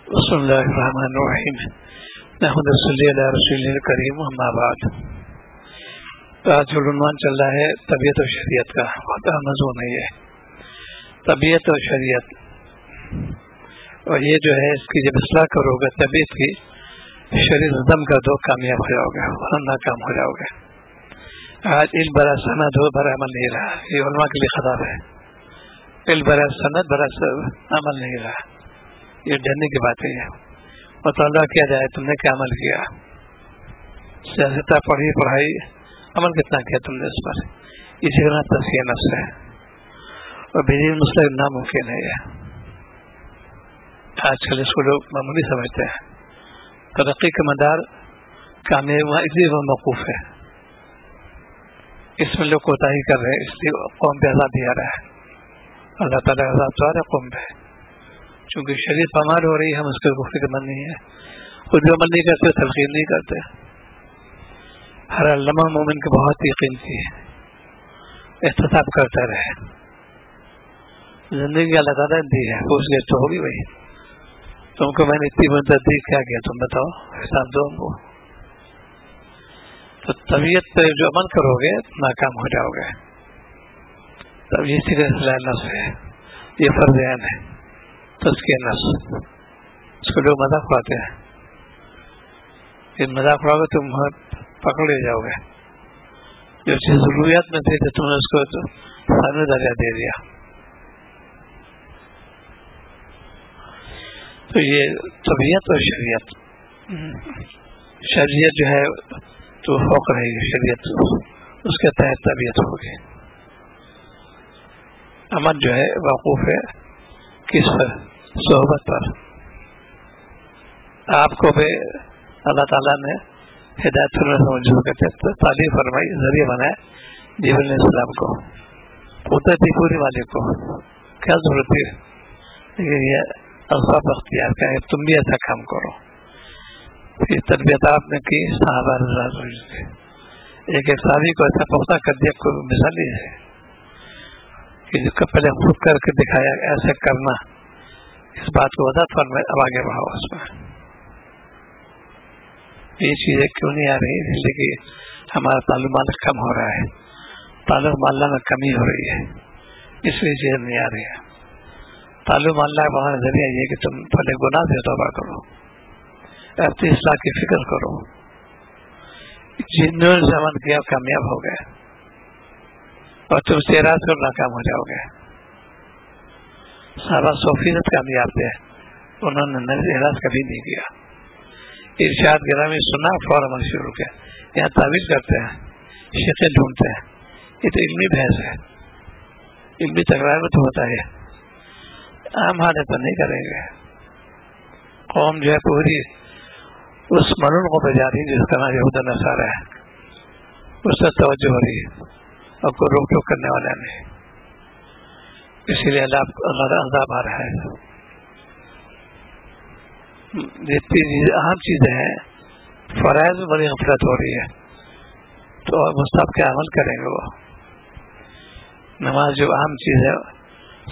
بسم اللہ الرحمن الرحیم نحمد صلی علی رسول الکریم اما بعد. آج جو عنوان چل رہا ہے طبیعت و شریعت کا، بہت موضوع نہیں ہے طبیعت و شریعت. اور یہ جو ہے اس کی جب اصلاح کرو گے طبیعت کی، شریعت دم کر دو، کامیاب ہو جاؤ گے ورنہ ناکام ہو جاؤ گے. آج علم برا سند ہو برا عمل نہیں رہا، یہ علماء کے لیے خطاب ہے. علم برا سند برا عمل نہیں رہا، یہ ڈرنے کی بات ہے. مطالعہ کیا جائے تم نے کیا عمل کیا، سیاست پڑھی پڑھائی عمل کتنا کیا تم نے اس پر، اسی طرح تزکیہ نفس ہے. اور بجلی مسئلہ ناممکن ہے. آج کل اس کو لوگ معمولی سمجھتے ہیں. ترقی کا مدار کامیاب اس لیے وہ موقوف ہے، اس میں لوگ کوتاہی کر رہے ہیں، اس لیے قوم پہ عذاب دیا رہا ہے. اللہ تعالیٰ عذاب تو آ رہا ہے قوم پہ، چونکہ شریعت پامال ہو رہی ہے. ہم اس کے فکر مند نہیں ہے، خود بھی عمل نہیں کرتے، تلقین نہیں کرتے. ہر علامہ مومن کو بہت ہی قیمتی ہے، احتساب کرتا رہے. زندگی اللہ تعالیٰ نے دی ہے، اس لیے تو ہوگی بھائی. تم کو میں نے اتنی مدت دی، کیا کیا تم بتاؤ، حساب دو ہم کو. تو طبیعت پہ جو عمل کرو گے ناکام ہو جاؤ گے. تب یہ سیدھے اصلاح نفس ہے، یہ فرض عین ہے. تزکیہ نفس اس کو لوگ مذاق اڑاتے ہیں. یہ مذاق اڑاؤ گے تم پکڑ لے جاؤ گے. جو چیز ضروریات میں تھی تو تم نے اس کو سامنے درجہ دے دیا. تو یہ طبیعت اور شریعت، شریعت جو ہے تو فوق رہے گی، شریعت اس کے تحت طبیعت ہوگی. عمل جو ہے موقوف ہے کس پر؟ صحبت پر. آپ کو بھی اللہ تعالیٰ نے ہدایت موجود کرتے تعلیم فرمائی، ذریعہ بنائے جبریل علیہ السلام کو. قدرت تھی پوری والے کو، کیا ضرورت تھی؟ لیکن یہ اسباب اختیار کا ہے، تم بھی ایسا کام کرو. یہ تربیت آپ نے کی، صحابہ ایک صحابی کو ایسا پختہ کر دیا. کوئی مثال ہی ہے کہ جس کا پہلے خود کر کے دکھایا ایسے کرنا، اس بات کو وضاحت فرمائے. اب آگے بڑھاؤ اس میں. یہ چیزیں کیوں نہیں آ رہی؟ اس لیے کہ ہمارا تعلق معلق کم ہو رہا ہے، تعلق معلّہ میں کمی ہو رہی ہے، اس لیے چیزیں نہیں آ رہی ہے. تعلق معلّہ بڑھانے کا ذریعہ یہ کہ تم پہلے گناہ سے توبہ کرو، اپنی اصلاح کی فکر کرو. جنہوں نے عمل کیا کامیاب ہو گئے، اور تم سے اعراض کر ناکام ہو جاؤ گے. صحابہ 100% کامیاب تھے، انہوں نے اعراض کبھی نہیں کیا. ارشاد گرامی سنا فوراً عمل شروع کیا. یہاں تعویل کرتے ہیں، شیخیں ڈھونڈتے ہیں. یہ تو علمی بحث ہے، علمی تکرار میں تو ہوتا ہے. عام حالت تو نہیں کریں گے. قوم جو ہے پوری اس مرون کو پہ جا رہی جس کا نام یہود نصارہ ہے، اس سے توجہ ہو رہی ہے اور کوئی روک ٹوک کرنے والا نہیں. اسی لیے اللہ عذاب آ رہا ہے. جتنی اہم چیزیں ہیں، فرائض میں بڑی غفلت ہو رہی ہے، تو مستحب کے عمل کریں گے. وہ نماز جو اہم چیز ہے،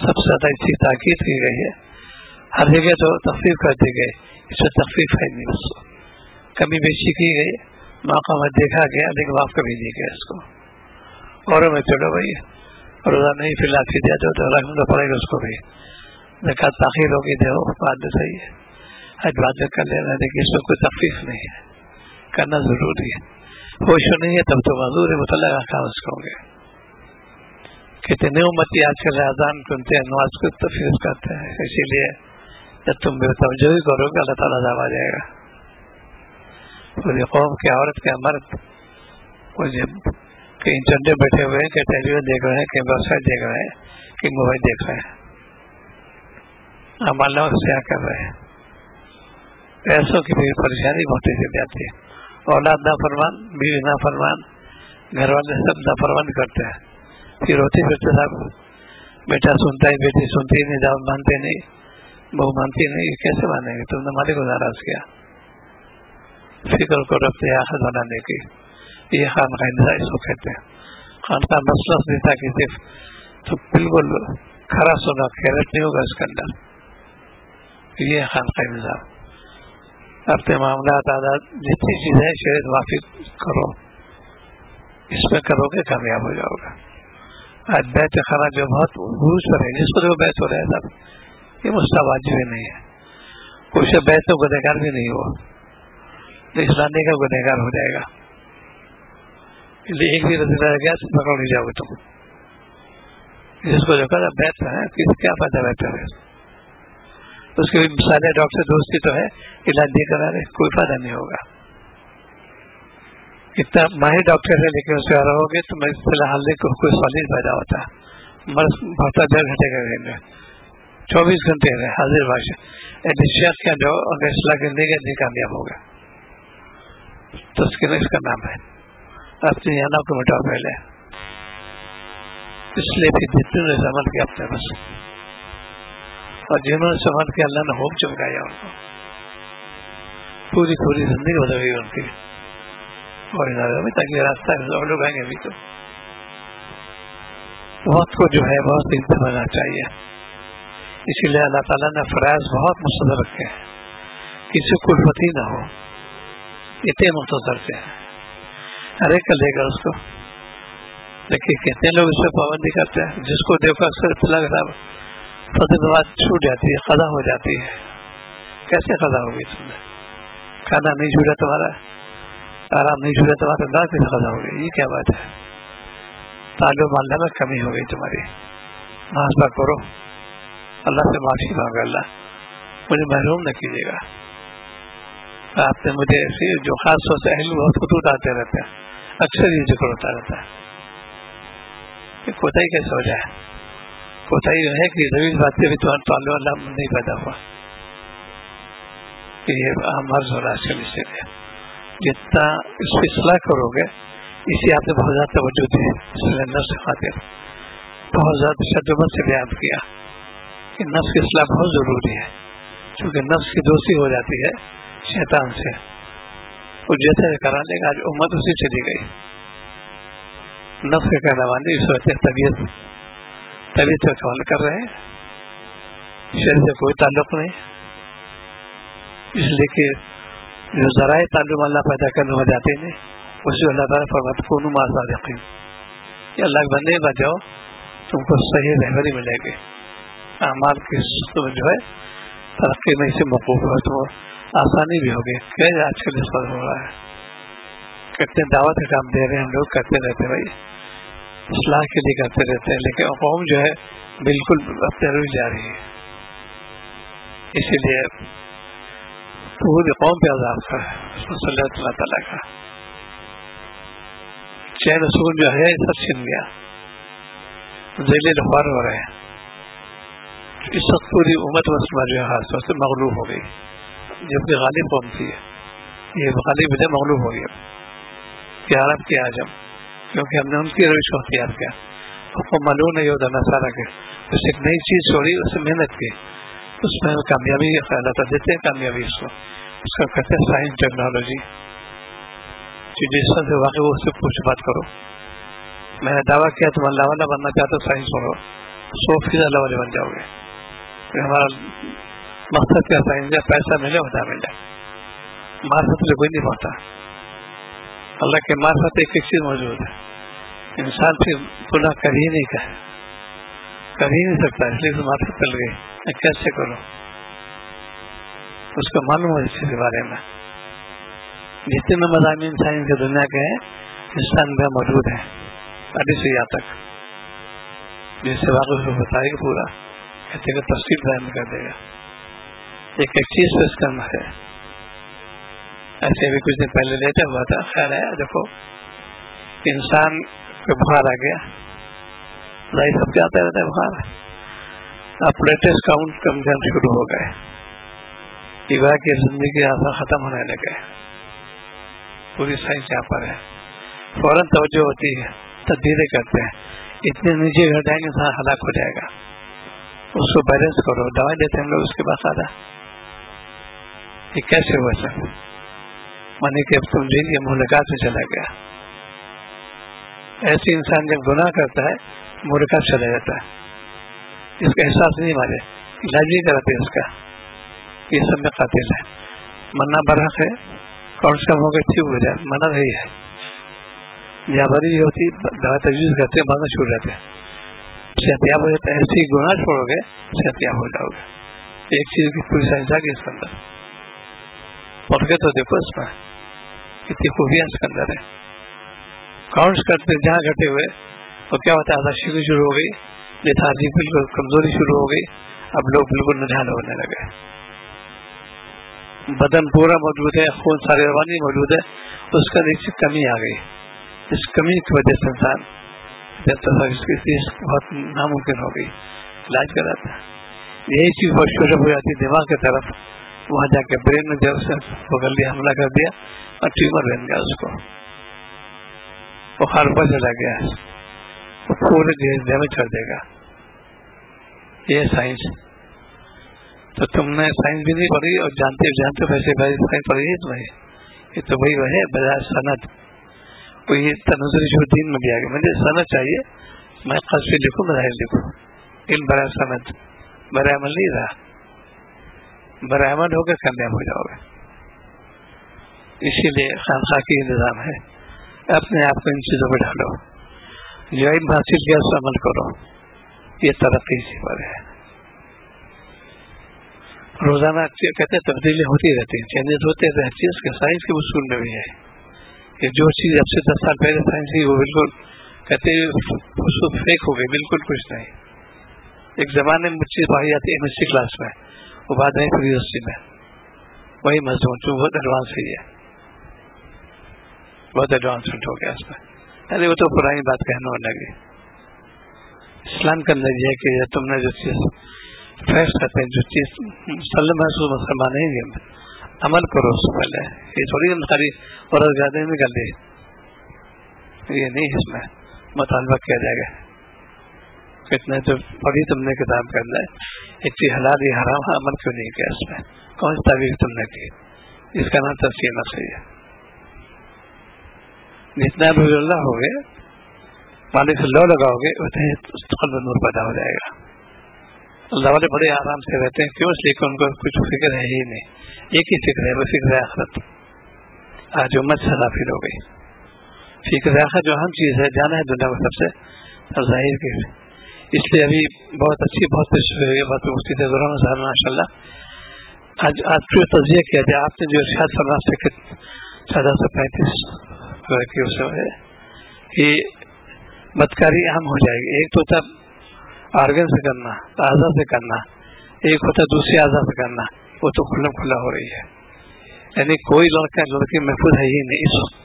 سب سے زیادہ اس کی تاکید کی گئی ہے. ہر جگہ تو تخفیف کر دی گئی، اس میں تخفیف ہے نہیں. بس کمی بیشی کی گئی، موقع میں دیکھا گیا، لیکن معاف کبھی نہیں گیا. اس کو اور میں چلو بھائی روزہ نہیں فی الحال دیا تو رکھنا پڑے گا اس کو بھی. زکات تاخیر ہوگی دے بات میں صحیح ہے، حج بعد میں کر لینا، لیکن اس میں کوئی تخفیف نہیں ہے، کرنا ضروری ہے. ہوش نہیں ہے تب تو معذور ہے، مطلع کام اس کو ہوں گے. کتنے امتی آج کل اذان سنتے ہیں، نماز کو تفریح کرتے ہیں. اسی لیے جب تم بے توجہ ہی کرو گے اللہ تعالیٰ عذاب آ جائے گا. پوری قوم کی عورت کے مرد کہیں چندے بیٹھے ہوئے ہیں، کہ ٹیلی ویژن دیکھ رہے ہیں، کہ ویب سائٹ دیکھ رہے ہیں، کہ موبائل دیکھ رہے ہیں، ہمارا سیاح کر رہے ہیں. ایسوں کی بھی پریشانی بہت سی جاتی ہے. اولاد نافرمان، بیوی نافرمان، گھر والے سب نافرمان کرتے ہیں. پھر ہوتے پھرتے صاحب بیٹا سنتا ہے، بیٹی سنتی نہیں، داؤد مانتے نہیں، بہو مانتی نہیں. یہ کیسے مانیں گے؟ تم نے مالک کو ناراض کیا. فکر کو ربط آخر بنانے کی، یہ خانقاہ نظام اس کو کہتے ہیں. خانقاہ مسلس دیتا کہ صرف تو بالکل کھرا سونا خیرت نہیں ہوگا اس کے اندر. یہ خانقاہ نظام. اپنے معاملات آزاد جتنی چیزیں شریعت موافق کرو، اس میں کرو گے کامیاب ہو جاؤ گے. آج بیت خانہ جو بہت عروج پر ہے، جس کو جو بیت ہو رہا ہے سب، یہ مستواجب نہیں ہے. کوئی سے بیت تو گنہگار بھی نہیں ہوا، اسلامی کا گنہگار ہو جائے گا. ایک بھی رضی رہ گیا تو پکڑ نہیں جاؤ گے تم. جس کو جو کہا بیت ہے، کیا فائدہ بیت ہے؟ اس کی مثالیں ڈاکٹر سے دوستی تو ہے، علاج نہیں کرا رہے، کوئی فائدہ نہیں ہوگا. اتنا ماہر ڈاکٹر ہے لیکن اس سے رہو گے تو میں فی الحال کوئی سوال نہیں پیدا ہوتا. مرض بڑھتا 1.5 گھنٹے کا گھنٹے 24 گھنٹے ہے حاضر باشا. شیخ کا جو اگر اصلاح کرنے کے نہیں کامیاب ہوگا تو اس کا نام ہے اپنے یہاں کو مٹاؤ پہلے. اس لیے بھی جتنے نے عمل کیا اپنے بس، اور جنہوں نے عمل کیا اللہ نے خوب چمکایا ان کو، پوری زندگی بدل گئی ان کی. اور تاکہ راستہ اور لوگ آئیں گے ابھی تو وقت کو جو ہے بہت قیمتی بننا چاہیے. اسی لیے اللہ تعالیٰ نے فرائض بہت مستدر رکھے ہیں، کسی کو الفت ہی نہ ہو، اتنے مختصر سے ہر ایک کر لے گا اس کو. لیکن کتنے لوگ اس پہ پابندی کرتے ہیں، جس کو دیکھو اکثر اطلاع کے ساتھ فضل بات چھوٹ جاتی ہے، قضا ہو جاتی ہے. کیسے قضا ہوگی؟ تم نے کھانا نہیں چھوڑا تمہارا، آرام نہیں چھوڑا تمہارا، نہ کیسے قضا ہوگی؟ یہ کیا بات ہے؟ تعلق اللہ میں کمی ہو گئی تمہاری. محاسبہ کرو، اللہ سے معافی مانگو، اللہ مجھے محروم نہ کیجیے گا. آپ نے مجھے ایسی جو خاص طور سے اہل بہت خطوط آتے رہتے ہیں، اکثر یہ ذکر ہوتا رہتا ہے کہ کوتاہی کیسے ہو جائے. کوتاہی جو ہے کہ زمین بات سے بھی تمہارا تعلق اللہ نہیں پیدا ہوا، کہ یہ مرض ہو رہا ہے. اس کے لیے جتنا اس کی اصلاح کرو گے، اسی آپ نے بہت زیادہ توجہ دی. اس لیے نفس کی خاطر بہت زیادہ شدت سے بیان کیا کہ نفس کی اصلاح بہت ضروری ہے، کیونکہ نفس کی دوستی ہو جاتی ہے شیطان سے. وہ جیسے کرانے کا آج امت اسی چلی گئی. نفس کے کہنے والے اس وقت طبیعت سے سوال کر رہے ہیں، شریر سے کوئی تعلق نہیں. اس لیے کہ جو ذرائع تعلق اللہ پیدا کرنے ہو جاتے ہیں، اس سے اللہ تعالیٰ فرماتے کونوا مع الصادقین، کہ اللہ کے بندے بچاؤ، تم کو صحیح رہبری ملے گی. اعمال کی جو ہے ترقی میں اسے موقوف ہو تو آسانی بھی ہوگی. کہ آج کل اس پر ہو رہا ہے، کتنے دعوت کا کام دے رہے ہیں ہم لوگ، کرتے رہتے بھائی، اصلاح کے لیے کرتے رہتے ہیں، لیکن قوم جو ہے بالکل اپنے روی جا رہی ہے. اسی لیے پوری قوم پہ عذاب کا صلی اللہ تعالیٰ کا چین سکون جو ہے سب چھن گیا، ذلیل خوار ہو رہے ہیں. اس وقت پوری امت مسلمہ جو ہے خاص طور سے مغلوب ہو گئی، جبکہ غالب قوم تھی، یہ غالب وجہ مغلوب ہو گیا کہ عرب کے عجم، کیونکہ ہم نے ان کی روش کو اختیار کیا. معلوم ہے یہ نصارہ کے اس ایک نئی چیز چھوڑی، اس سے محنت کی، اس میں کامیابی اللہ تعالیٰ دیتے ہیں. کامیابی اس کا کہتے ہیں سائنس ٹیکنالوجی. جس سے واقعی اس سے پوچھ بات کرو. میں نے دعویٰ کیا تم اللہ والا بننا چاہتے ہو، سائنس پڑھو، 100% اللہ والے بن جاؤ گے. ہمارا مقصد کیا؟ سائنس کا پیسہ ملے ہوتا ملے، معرفت سے کوئی نہیں پاتا. اللہ کے معرفت ایک چیز موجود ہے، انسان پھر گناہ کر ہی نہیں سکتا، اس لیے معرفت چل گئی. میں کیسے کروں؟ اس کو معلوم ہو اس چیز کے بارے میں. جتنے مضامین سائنس کی دنیا کے ہیں انسان میں موجود ہیں، ابھی سے یہاں تک، جس سے واقعی کو بتائے گا پورا، کہتے کہ تفصیل بیان کر دے گا. ایک چیز پہ اس کا ہے. ایسے بھی کچھ دن پہلے لیٹا ہوا تھا، خیر ہے دیکھو انسان کو بخار آ گیا، ظاہر سب کے آتا رہتا ہے بخار. اب لیٹسٹ کاؤنٹ کم شروع ہو گئے، یہ کہ زندگی آسان ختم ہونے لگے. پوری سائنس یہاں پر ہے، فوراً توجہ ہوتی ہے، تبدیلیں کرتے ہیں. اتنے نیچے گھٹ جائیں گے انسان ہلاک ہو جائے گا. اس کو بیلنس کرو، دوائی دیتے ہیں ہم لوگ اس کے بعد آدھا. یہ کیسے ہوا سر؟ مانی کہ اب تم یہ مہلکات میں چلا گیا. ایسے انسان جب گناہ کرتا ہے مہلکات چلا جاتا ہے، اس کا احساس نہیں مارے، علاج نہیں کراتے اس کا. یہ سب میں قاتل ہے. منع برحق ہے، کون سا ہو گئے ٹھیک ہو جائے، منع رہی ہے. جہاں بری ہوتی دوا تجویز کرتے ہیں، مانگنا چھوڑ جاتے ہیں، صحتیاب ہو جاتا ہے. ایسی گناہ چھوڑو گے صحتیاب ہو جاؤ گے. ایک چیز کی پوری سائنس آ گئی اس کے اندر. پڑھ کے تو دیکھو اس میں کتنی خوبیاں اس کے اندر ہے. کاؤنٹس کرتے جہاں گھٹے ہوئے تو کیا ہوتا ہے، اداشی شروع ہو گئی، لیتھارجی بالکل کمزوری شروع ہو گئی. اب لوگ بالکل نجھال ہونے لگے. بدن پورا موجود ہے، خون سارے روانی موجود ہے، اس کا ایک کمی آ گئی. اس کمی کی وجہ سے انسان بہت ناممکن ہو گئی. علاج کراتا ہے. یہی چیز بہت شورب ہو جاتی ہے دماغ کی طرف، وہاں جا کے برین میں جب سے پکڑ لیا، حملہ کر دیا اور ٹیومر بن گیا، اس کو بخار پر چلا گیا، وہ پورے ڈیمیج کر دے گا. یہ سائنس. تو تم نے سائنس بھی نہیں پڑھی اور جانتے ویسے سائنس پڑھی ہے تمہیں. یہ تو وہی وہ ہے بجائے سند. کوئی یہ تنظری جو دین میں بھی آ گیا. مجھے سند چاہیے، میں قصبی لکھوں، مظاہر لکھوں. علم برائے سند، برائے عمل نہیں رہا. برائے عمل ہو کے کامیاب ہو جاؤ گے. اسی لیے خانقاہ کی انتظام ہے. اپنے آپ کو ان چیزوں پہ ڈالو، جو علم حاصل کیا اس عمل کرو. یہ ترقی اسی پر ہے. روزانہ کہتے ہیں تبدیلی ہوتی رہتی ہے، چینجز ہوتے رہتے ہیں. چیز کے سائنس کے اصول میں بھی ہے کہ جو چیز اب سے 10 سال پہلے سائنس کی وہ بالکل کہتے ہیں فیک ہو گئی، بالکل کچھ نہیں. ایک زمانے میں چیز پڑھی جاتی ہے MSc کلاس میں، وہ بعد میں یونیورسٹی میں وہی مضمون جو بہت ایڈوانس ہوئی ہے، بہت ایڈوانسمنٹ ہو گیا اس میں. ارے وہ تو پرانی بات کہنے لگی. اسلام کا اندر یہ ہے کہ تم نے جو چیز فیص کرتے ہیں، جو چیز مسلمان نہیں ہے، عمل کرو اس سے پہلے. یہ تھوڑی خالی اور زیادہ نکل دی، یہ نہیں. اس میں مطالبہ کیا جائے گا. کتنے جو پڑھی تم نے کتاب کے اندر ایک چیز حلال یہ حرام، عمل کیوں نہیں کیا؟ اس میں کون سی تعبیر تم نے کی؟ اس کا نام تفسیر نفسی ہے. جتنا رضی اللہ ہوگے، مالک سے لو لگاؤ گے، اتنے قلب نور پیدا ہو جائے گا. اللہ والے بڑے آرام سے رہتے ہیں. کیوں؟ اس لیے کہ ان کو کچھ فکر ہے ہی نہیں. ایک ہی فکر ہے، وہ فکر آخرت. آج امت سے غافل ہو گئی. فکر آخرت جو اہم چیز ہے، جانا ہے دنیا کو سب سے ظاہر کی. اس لیے ابھی بہت اچھی بہت مفتی تھے ماشاء اللہ. آج جو تجزیہ کیا جائے، آپ نے جو ارشاد فرما سے 1435 ہے کہ بدکاری اہم ہو جائے گی. ایک تو تب آرگن سے کرنا، اعضاء سے کرنا، ایک ہوتا ہے دوسرے اعضاء سے کرنا، وہ تو کھلا ہو رہی ہے. یعنی کوئی لڑکا لڑکی محفوظ ہے ہی نہیں اس وقت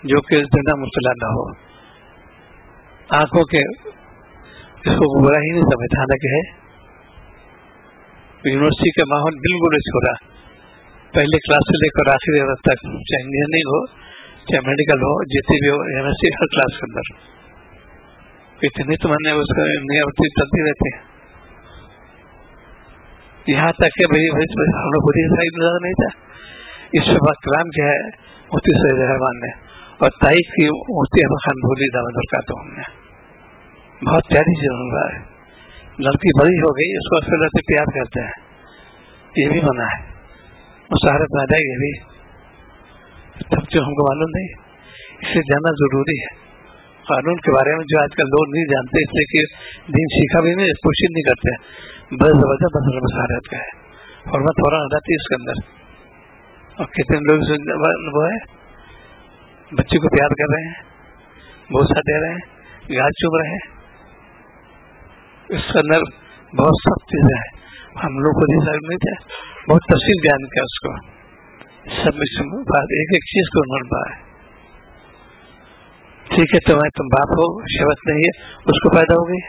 جو کہ زندہ مبتلا نہ ہو. آنکھوں کے اس کو برا ہی نہیں سمجھتا. حالانکہ ہے یونیورسٹی کا ماحول بالکل ایسا ہو رہا، پہلے کلاس سے لے کر آخری وقت تک، چاہے انجینئرنگ ہو چاہے میڈیکل ہو، جتنی بھی ہو، MSc ہر کلاس کے اندر اتنی تو میں نے اس کا نیاورتی چلتی رہتی ہے. یہاں تک کہ بھائی ہم لوگ خود ہی صحیح نظر نہیں تھا. اس سے بات کلام کیا ہے مفتی سید رحمان نے، اور تائید کی مفتی احمد خان بھولی دعوت برکات ہم نے. بہت پیاری چیز ہو رہا ہے. لڑکی بڑی ہو گئی، اس کو اکثر لڑکے پیار کرتے ہیں، یہ بھی منع ہے. مسہرت نہ جائے، یہ بھی تب جو ہم کو معلوم نہیں، اسے جاننا ضروری ہے. قانون کے بارے میں جو آج کل لوگ نہیں جانتے، اس لیے کہ دین سیکھا بھی نہیں، کوشش نہیں کرتے. بس زبردست مسئلہ مسہرت کا ہے، حرمت فوراً آ جاتی ہے اس کے اندر. اور کتنے لوگ وہ ہے بچے کو پیار کر رہے ہیں، بوسہ دے رہے ہیں، گاج چوم رہے ہیں. اس کے اندر بہت سخت چیزیں ہیں. ہم لوگ خود ہی صاحب نہیں تھے، بہت تفصیل بیان کیا اس کو. سب بات ایک ایک چیز کو انہوں نے پایا. ٹھیک ہے، تم باپ ہو، شہوت نہیں ہے، اس کو پیدا ہو گئی،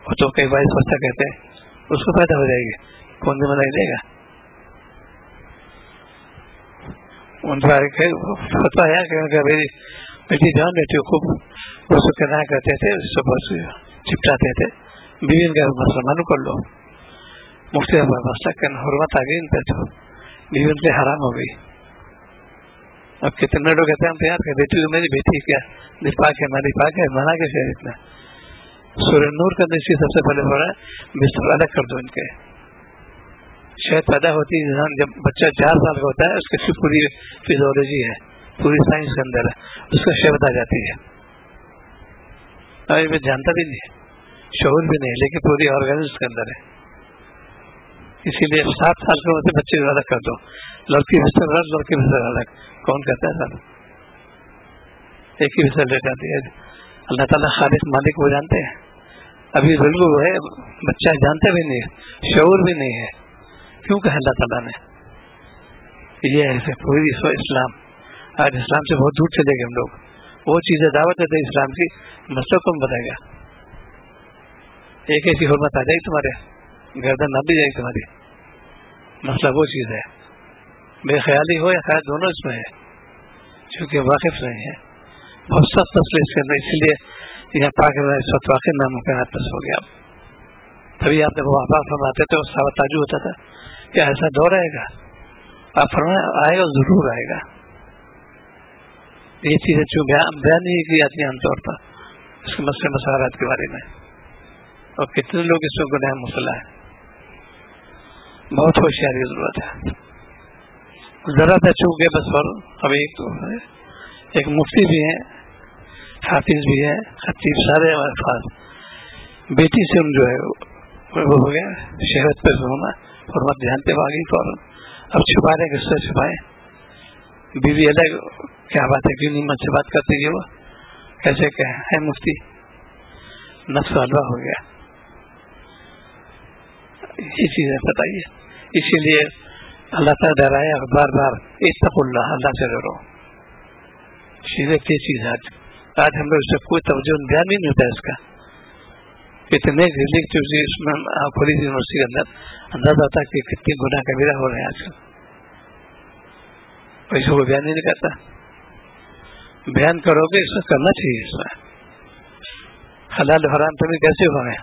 وہ تو کئی بار سوچتا کہتے ہیں اس کو پیدا ہو جائے گی، کون ذمہ داری دے گا؟ ان پر فتوا ہے کہ بیٹی جان بیٹی خوب اس کو کہنا کرتے تھے، اس سے بہت چپٹاتے تھے. بیوی ان کا مسئلہ معلوم کر لو. مفتی مسئلہ کرنا، حرمت آ گئی ان پہ، تو بیوی ان سے حرام ہو گئی. اب کتنے لوگ کہتے ہیں ہم پیار کر بیٹی میری بیٹی کیا نفاق ہے، ہماری پاک ہے، منع کے شہر اتنا. سورہ نور کا نشی سب سے پہلے ہو رہا ہے بستر الگ کر دو ان کے. شہد پیدا ہوتی ہے جب بچہ 4 سال کا ہوتا ہے، اس کی پوری فزیولوجی ہے، پوری سائنس کے اندر ہے، اس کو شہد آ جاتی ہے. میں جانتا بھی نہیں ہے، شعور بھی نہیں، لیکن پوری آرگنز کے اندر ہے. اسی لیے 7 سال کے ہوتے بچے الگ کر دو، لڑکی بستر الگ، لڑکی بستر الگ. کون کہتا ہے سر؟ ایک ہی بستر لے جاتی ہے. اللہ تعالیٰ خالق مالک وہ جانتے ہیں. ابھی بالکل ہے بچہ جانتے بھی نہیں ہے، شعور بھی نہیں ہے. کیوں کہ اللہ تعالیٰ نے یہ ہے پوری اسلام. آج اسلام سے بہت دور چلے گئے ہم لوگ. وہ چیزیں دعوت دیتے اسلام کی، مسئلہ کون بتائے گا؟ ایک ایسی حرمت آ جائے گی تمہارے، گردن نہ بھی جائے گی تمہاری. مسئلہ وہ چیز ہے، بے خیالی ہو یا خیال دونوں اس میں ہے، چونکہ واقف نہیں ہے. بہت سخت مسئلے اس کے اندر، اسی لیے یہاں پاک اس وقت واقع ناممکن پس ہو گیا. تبھی آپ جب وہاں فرماتے تھے اس صحابہ تعجب ہوتا تھا کہ ایسا دور آئے گا. آپ فرمائیں آئے گا، ضرور آئے گا. یہ چیزیں چوں بیان نہیں کی جاتی عام طور پر اس کے مسئلے مسائلات کے بارے میں، اور کتنے لوگ اس میں گناہ مسئلہ ہے. بہت ہوشیاری کی ضرورت ہے. ذرا سا چوک گئے بس. اور اب ایک مفتی بھی ہیں، حافظ بھی ہیں، خطیب، سارے الفاظ. بیٹی سے ان جو ہے وہ ہو گیا شہرت پہ ہونا، حرمت دھیان پہ آگئی فوراً. اب چھپا رہے کس سے چھپائے؟ بیوی الگ، کیا بات ہے؟ کیوں نہیں مجھ سے بات کرتی ہے؟ وہ کیسے کہ ہے مفتی؟ نفس حلوہ ہو گیا. یہ چیزیں بتائیے. اسی لیے اللہ تعالیٰ ڈرایا بار بار، اتقوا اللہ، اللہ سے ڈرو. چیزیں کیا چیز ہے آج ہم لوگ اس سے کوئی توجہ دھیان نہیں ہوتا ہے. اس کا اتنے اس میں کھولی یونیورسٹی کے اندر اندازہ ہوتا ہے کہ کتنی گناہ کبیرہ ہو رہے ہیں آج کل. ایسے کو بیان نہیں کرتا. بیان کرو گے اس میں کرنا چاہیے. اس میں حلال حرام تمہیں کیسے ہو گئے؟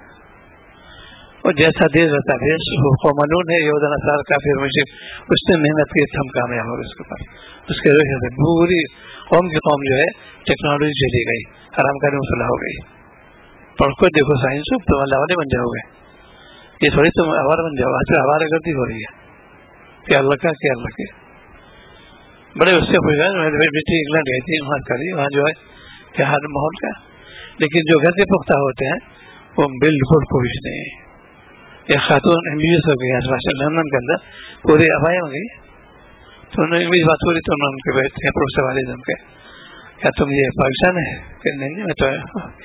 اور جیسا دیر رہتا ہے قومنون ہے یہودن اثار کافر مشرک، اس نے محنت کی، ہم کامیاب ہو گئے. اس کے پاس اس کے وجہ سے پوری قوم کی قوم جو ہے ٹیکنالوجی چلی گئی، حرام کاری مسئلہ ہو گئی. پڑھ کو دیکھو سائنس، تم اللہ والے بن جاؤ گے. یہ تھوڑی تم آوارہ بن جاؤ. آج کل آوارہ گردی ہو رہی ہے. کیا اللہ کا کیا اللہ کے بڑے اس سے پوچھا. میری بیٹی انگلینڈ گئی تھی، وہاں کری، وہاں جو ہے کیا حال ماحول کا. لیکن جو گھر کے پختہ ہوتے ہیں وہ بالکل کوئی نہیں. ایک خاتون انگلش ہو گئی لندن کے اندر، پورے ابائی ہو گئی. تو انہوں نے انگلش بات ہو رہی تو انہوں نے ان کے بیٹھے ہیں پروفیسر والد ان کے، کیا تم یہ پاکستان ہے؟ کہ نہیں میں تو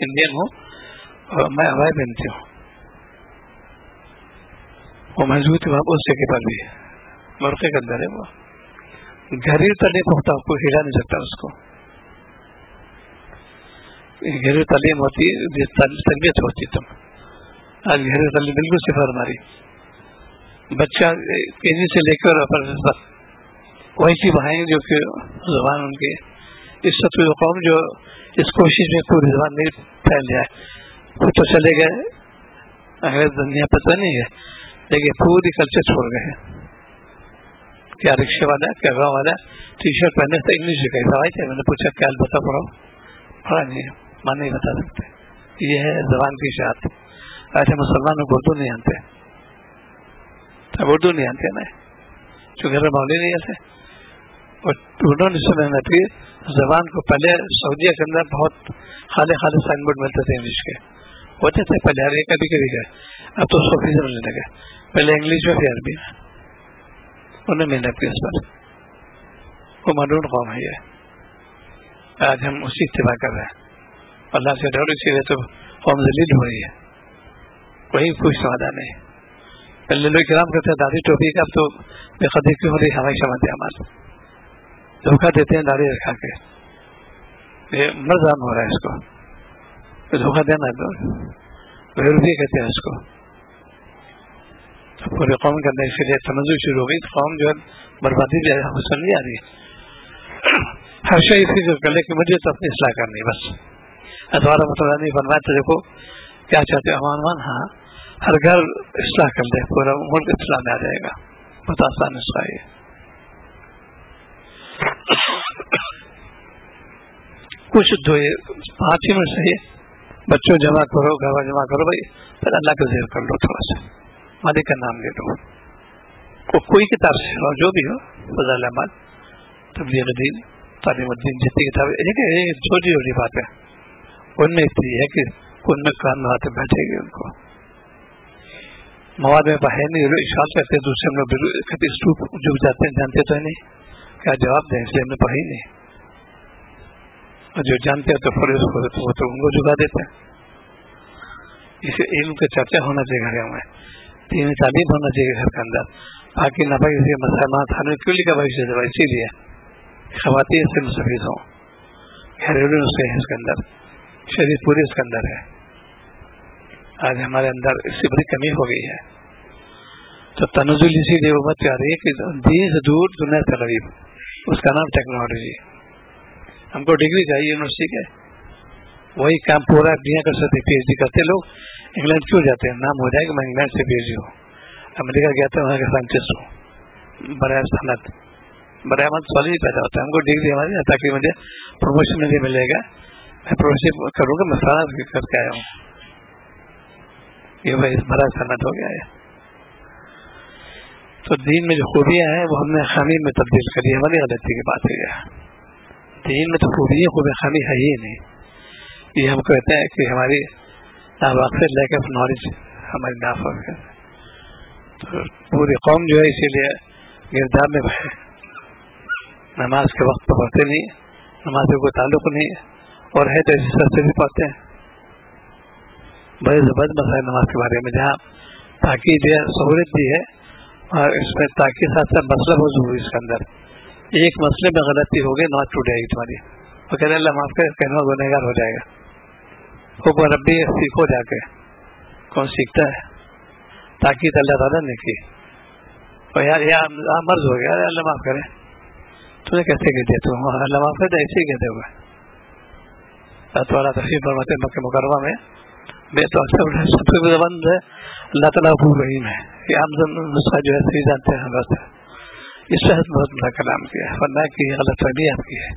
انڈین ہوں اور میں ابائی پہنتی ہوں. وہ مضبوط وہاں اس جگہ پر بھی مرقے کے اندر ہے. وہ گھریلو تعلیم ہوتا کوئی ہلا نہیں سکتا اس کو. گھریلو تعلیم ہوتی ہے، تربیت ہوتی. تم آج گھریلو تعلیم بالکل صفر ہماری. بچہ کیجی سے لے کر ویسی بہائیں جو کہ زبان ان کی اس وقت قوم جو اس کوشش میں پوری زبان نہیں پھیل جائے. کچھ تو چلے گئے انگریز دنیا پتہ نہیں ہے، لیکن پوری کلچر چھوڑ گئے. کیا رکشے والا، کیا گاؤں والا ٹی شرٹ پہنے سے انگلش سکھائی سوائے تھے. میں نے پوچھا کیا البتہ پڑھاؤ، پڑھا نہیں، ماں نہیں بتا سکتے. یہ ہے زبان کی اشاعت. ایسے مسلمانوں کو اردو نہیں آتے. اب اردو نہیں آتے نا، چونکہ مولوی نہیں ایسے. اور انہوں نے اس محنت کی زبان کو. پہلے سعودیہ کے اندر بہت خالی سائن بورڈ ملتے تھے انگلش کے، ہوتے تھے پہلے عربی کبھی کبھی گئے. اب تو 100% ملنے لگے. پہلے انگلش میں پھر عربی میں. انہوں نے محنت کی اس پر. وہ مدعون قوم ہے یہ. آج ہم اسی اتباع کر رہے ہیں. اللہ سے ڈر، اسی لیے تو قوم ذلیل ہو رہی ہے. کوئی سوادہ نہیں. پہلے لوگ کرام کرتے ہیں داڑھی ٹوپی کا، اب تو بے قدری کی ہو رہی ہمیشہ مت عمل دھوکہ دیتے ہیں داڑھی رکھا کے. یہ مرضام ہو رہا ہے اس کو دھوکہ دینا. غیروی کہتے ہیں اس کو. پورے قوم کے اندر اسی لیے تنازع شروع ہو گئی. قوم جو ہے بربادی بھی حسن نہیں آ رہی ہے. ہر شے اسی کو کر لے کہ مجھے تو اپنی اصلاح کرنی بس. ادوارہ متعدد فرمایا تو دیکھو کیا چاہتے ہیں امان. ہاں ہر گھر اصلاح کر لے، پورا ملک اصلاح میں آ جائے گا. بہت آسان اصلاح ہے. کچھ دو 5 منٹ صحیح، بچوں جمع کرو، گھر جمع کرو بھائی، پھر اللہ کا ذکر کر لو، تھوڑا سا مالک کا نام لے لو. وہ کوئی کتاب سے ہو جو بھی ہو، فضائل اعمال، تبلیغ دین، تعلیم الدین، جتنی کتابیں چھوٹی چھوٹی بات ہے، ان میں اتنی ہے کہ ان میں کان میں آتے بیٹھے گی، ان کو مواد میں پڑھے نہیں، اشارت کرتے دوسرے ہم لوگ کبھی اسٹوپ جھک جاتے ہیں، جانتے تو نہیں کیا جواب دیں، اس لیے ہم نے پڑھی نہیں، اور جو جانتے ہیں تو پھر اس کو وہ تو ان کو جھکا دیتے ہیں۔ اسے علم کا چرچا ہونا چاہیے گھروں میں، دینی تعلیم ہونا چاہیے گھر کے اندر، باقی نہ بھائی اسے مسلمان تھانے کیوں لکھا بھائی سے اسی لیے خواتین سے مستفید ہوں، گھریلو نسخے ہیں اس کے اندر، شریعت پوری اس کے اندر ہے۔ آج ہمارے اندر اس کی بڑی کمی ہو گئی ہے، تو تنزل اسی لیے وہ بات آ رہی ہے کہ دین سے دور دنیا سے قریب، اس کا نام ٹیکنالوجی۔ ہم کو ڈگری چاہیے یونیورسٹی کے، وہی کام پورا دنیا کر سکتے، پی ایچ ڈی کرتے لوگ انگلینڈ کیوں جاتے ہیں، نام ہو جائے کہ میں انگلینڈ سے پی ایچ ڈی ہوں، امریکہ گیا تھا وہاں کا سائنٹسٹ ہوں، برائے صنعت برائے مند سوال ہی پیدا ہوتا ہے۔ ہم کو ڈگری ہماری ہے تاکہ مجھے پروموشن نہیں ملے گا، میں پروموشن کروں گا، میں صنعت کر کے آیا ہوں، یہ بھائی برائے صنعت ہو گیا ہے۔ تو دین میں جو خوبیاں ہیں وہ ہم نے خامی میں تبدیل کری، ہماری غلطی کی بات ہے۔ دین میں تو خوبیاں خامی ہے ہی نہیں، یہ ہم کہتے ہیں کہ ہماری ناواقفیت، لیک آف نالج ہماری ناواقفیت، تو پوری قوم جو ہے اسی لیے گرداب میں ہے، نماز کے وقت تو پڑھتے نہیں، نماز سے کوئی تعلق نہیں، اور ہے تو اسی سے بھی پڑھتے ہیں۔ بڑے زبردست مسائل نماز کے بارے میں، جہاں تاکید ہے، سہولت دی ہے، اور اس میں تاکید ساتھ ساتھ مسئلہ بہت ضروری ہے۔ اس کے اندر ایک مسئلے میں غلطی ہوگی، نماز ٹوٹ جائے گی تمہاری، وہ کہتے ہیں اللہ معاف کرے، کہنا گنہگار ہو جائے گا۔ وہ ربی سیکھو جا کے، کون سیکھتا ہے؟ تاکید اللہ تعالیٰ نے کی، اور یار مرض ہو گیا، اللہ معاف کرے، تمہیں کیسے کہتے تو اللہ معاف کرے، ایسے ہی کہتے ہوئے اللہ تشریف فرماتے مکہ مکرمہ میں، میں تو اکثر سب سے زبان ہے اللہ تعالیٰ غفور رحیم ہے، یہ عام نسخہ جو ہے صحیح جانتے ہیں بس، اس سے بہت بڑا کلام کیا ہے، ورنہ کی غلط فہمی آپ کی ہے۔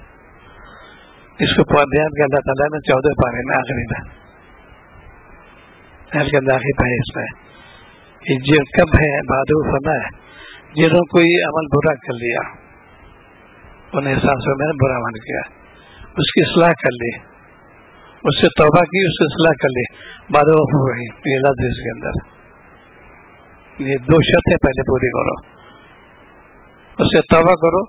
اس کو بیان کیا اللہ تعالیٰ نے 14 پارے میں، آخری میں کے اندر آخری پائے اس میں یہ کب ہے بہادر فرما ہے، جنہوں کو یہ عمل برا کر لیا، انہیں احساس ہو میں نے برا عمل کیا، اس کی اصلاح کر لی، اس سے توبہ کی، اس سے اصلاح کر لی، بعد غفور رحیم، یہ لفظ اس کے اندر، یہ 2 شرطیں پہلے پوری کرو، اس سے توبہ کرو،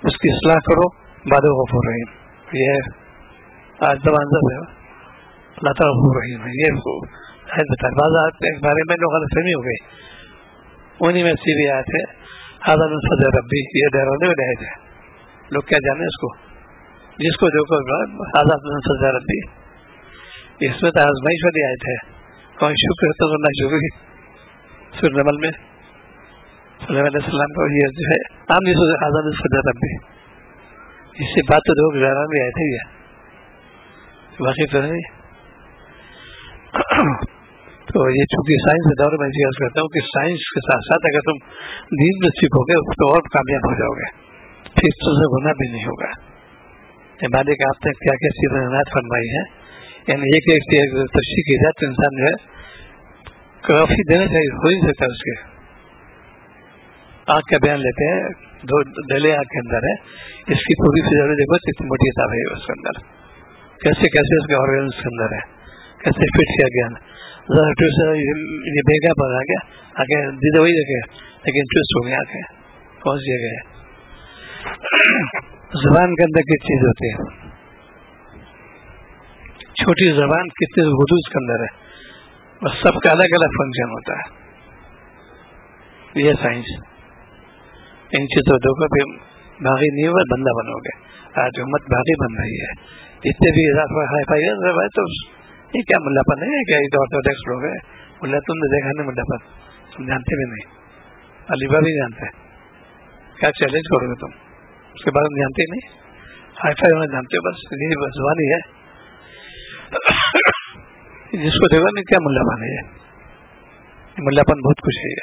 اس کی اصلاح کرو، بعد غفور رحیم، یہ آج زبان ہے اللہ تعالیٰ غفور رحیم ہے، یہ بعض ایک بارے میں لوگ غلط فہمی ہو گئی، انہیں میں سیدھی آئے تھے آزاد فضل ربی، یہ ڈیرونے میں رہے تھے لوگ، کیا جانے اس کو، جس کو دیکھو آزاد فضل ربی، اس میں تو آزمائش والے آئے تھے، کون شکر تو اللہ شکر سر نمل میں صلی اللہ علیہ وسلم کو، یہ جو ہے عام جس کو آزاد فضل ربی، اس سے بات تو لوگ ڈیرا میں آئے تھے، یہ باقی تو نہیں۔ تو یہ چونکہ سائنس کے دور میں عرض کرتا ہوں کہ سائنس کے ساتھ ساتھ اگر تم دین میں سیکھو گے تو اور کامیاب ہو جاؤ گے، پھر تو سے گناہ بھی نہیں ہوگا۔ مالک آپ نے کیا کیا چیزیں عنایت فرمائی ہیں، یعنی ایک تشریح کی جائے تو انسان جو ہے کافی دینا چاہیے، ہو ہی سکتا ہے۔ اس کے آنکھ کا بیان لیتے ہیں، 2 ڈلے آنکھ کے اندر ہے، اس کی پوری فزیولوجی دیکھو کتنی موٹی کتاب ہے اس کے اندر، کیسے کیسے اس کے آرگنز کے اندر ہے، کیسے فٹ کیا گیا، یہ بیگا پر آ گیا، آگے دیدے وہی جگہ لیکن ٹوسٹ ہو گیا، آگے کون سی جگہ ہے؟ زبان کے اندر کس چیز ہوتی ہے، چھوٹی زبان کتنے حدود کے اندر ہے، اور سب کا الگ الگ فنکشن ہوتا ہے، یہ سائنس ان چیزوں کو بھی باغی نہیں ہوا، بندہ بنو گے۔ آج امت باغی بن رہی ہے، جتنے بھی ہائی فائی ہے تو یہ کیا ملا پن ہے، کیا آرتھوڈاکس لوگ ہیں، ملا تم نے دیکھا نہیں ملا پن، تم جانتے بھی نہیں، علیبا بھی جانتے، کیا چیلنج کرو گے تم، اس کے بارے میں جانتے نہیں، ہائی فائی ہونا جانتے ہو، بس یہ زبان ہی ہے، جس کو دیکھو نہیں کیا ملا پن ہے، ملا پن بہت کچھ ہے،